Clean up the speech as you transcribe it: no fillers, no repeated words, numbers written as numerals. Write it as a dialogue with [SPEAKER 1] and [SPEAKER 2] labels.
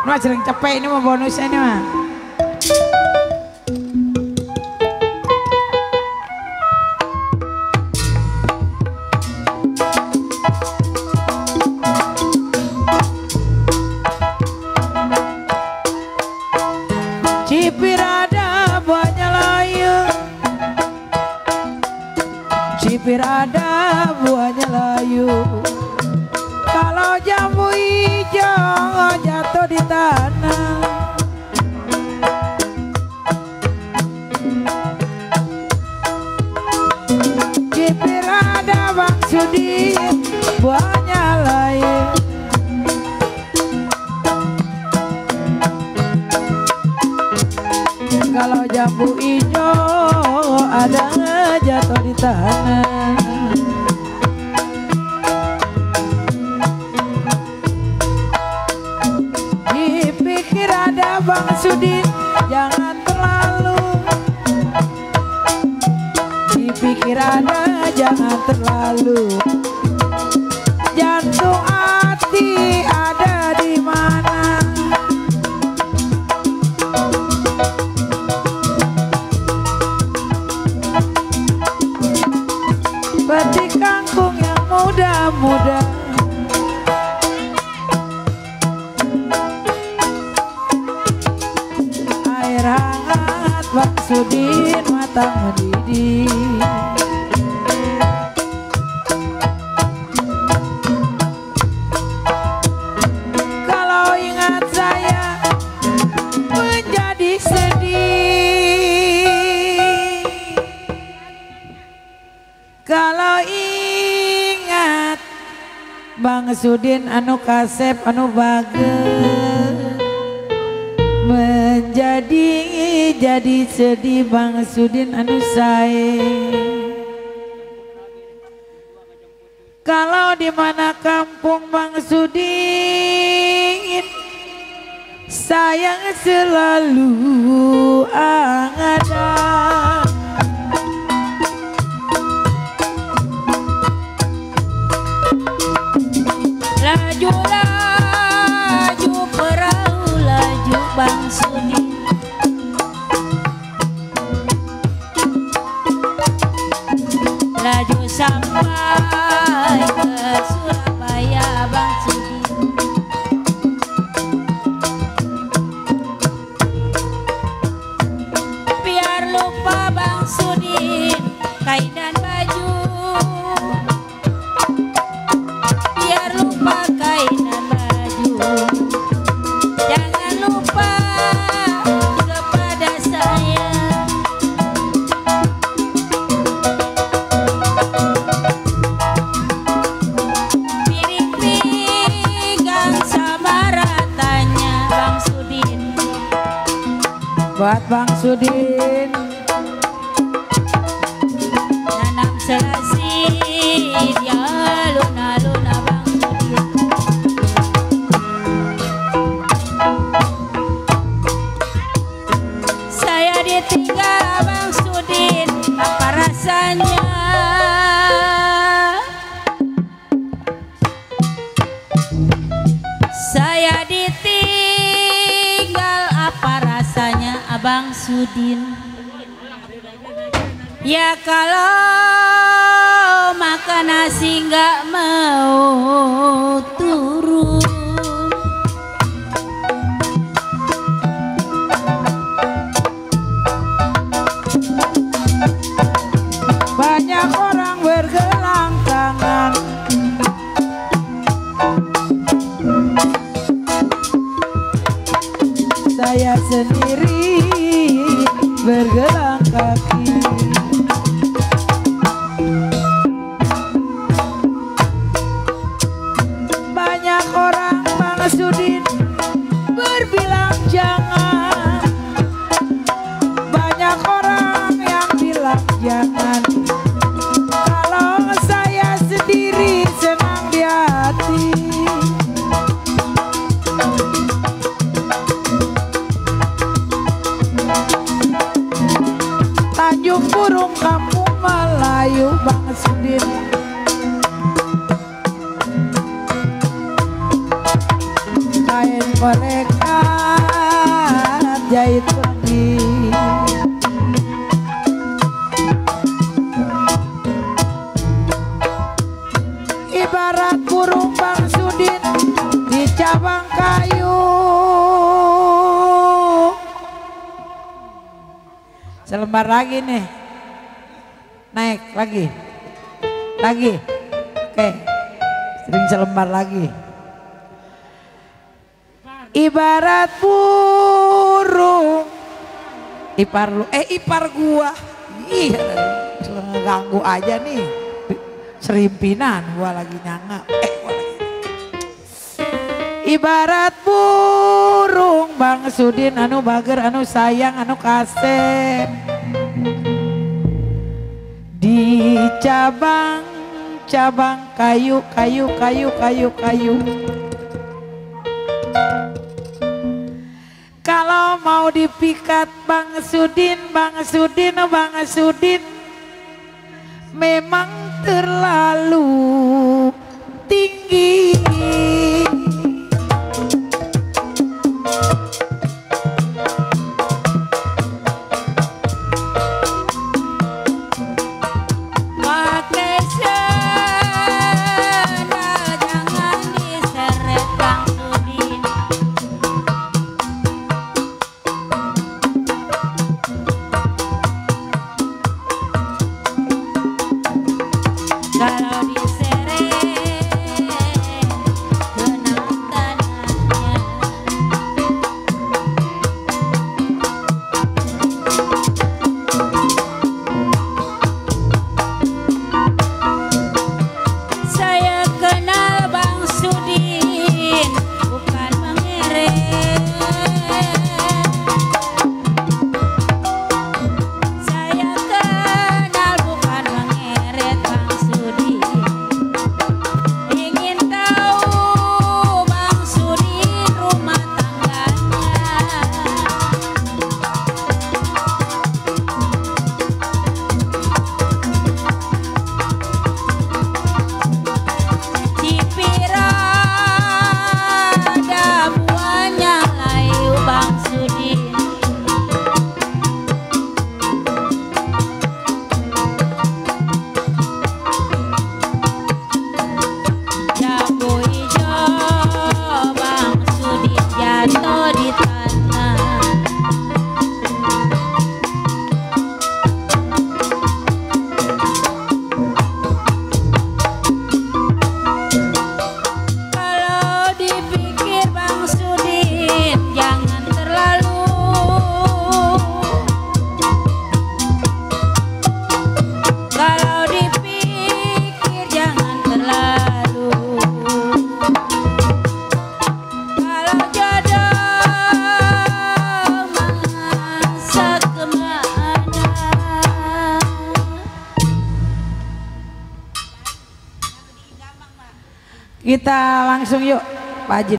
[SPEAKER 1] Mah sering capek ini mah bonusnya ini mah. Cipirada buahnya layu, cipirada buahnya layu. Kalau jambu hijau jatuh di tanah, cipirada Bang Sudin buahnya layu. Kalau jambu hijau ada jatuh di tanah. Dipikir ada Bang Sudin jangan terlalu, dipikir ada jangan terlalu. Jantung hati ada di mana? Petik kangkung yang muda-muda, air hangat Bang Sudin matang mendidih. Kalau ingat saya menjadi sedih, kalau ingat Bang Sudin anu kasep anu bager, jadi sedih Bang Sudin anu sae. Kalau di mana kampung Bang Sudin sayang selalu ada. Laju-laju perahu laju Bang Sudin, laju sampai ke Surabaya Bang Sudin. Biar lupa Bang Sudin kain dan baju, biar lupa kain dan baju. Jangan lupa kepada saya. Piring pinggang sama ratanya Bang Sudin, buat Bang Sudin nanam selasih dia luna-luna Bang Sudin. Saya ditinggal Bang Sudin, apa rasanya? Saya ditinggal apa rasanya Abang Sudin? Ya kalau makan nasi nggak mau turun, banyak orang bergelang tangan, saya sendiri bergelang kaki. Banyak orang Bang Sudin berbilang jangan, banyak orang yang bilang jangan. Kalau saya sendiri senang di hati, Tanjung Burung Kampung Melayu Bang Sudin. Kain mereka
[SPEAKER 2] jahit pergi. Ibarat burung Bang Sudin di cabang kayu. Selembar lagi nih, naik lagi, oke, sering selembar lagi. Ibarat burung ipar gua, iya, ganggu aja nih, serimpinan gua lagi nyanga. Ibarat burung Bang Sudin anu bager anu sayang anu kasep di cabang kayu. Kalau mau dipikat Bang Sudin memang terlalu tinggi.
[SPEAKER 1] Kalau diseret benang tanahnya, saya kenal Bang Sudin bukan mengeret. Saya kenal bukan mengeret Bang Sudin. Ingin tahu Bang Sudin rumah tangganya. Cipira ada buahnya layu Bang Sudin. Jambu hijau Bang Sudin jatuh di tanah. Kalau dipikir Bang Sudin jangan terlalu. Kalau dipikir jangan terlalu. Kalau jodoh masa kemana?
[SPEAKER 2] Kita langsung yuk Pak Haji.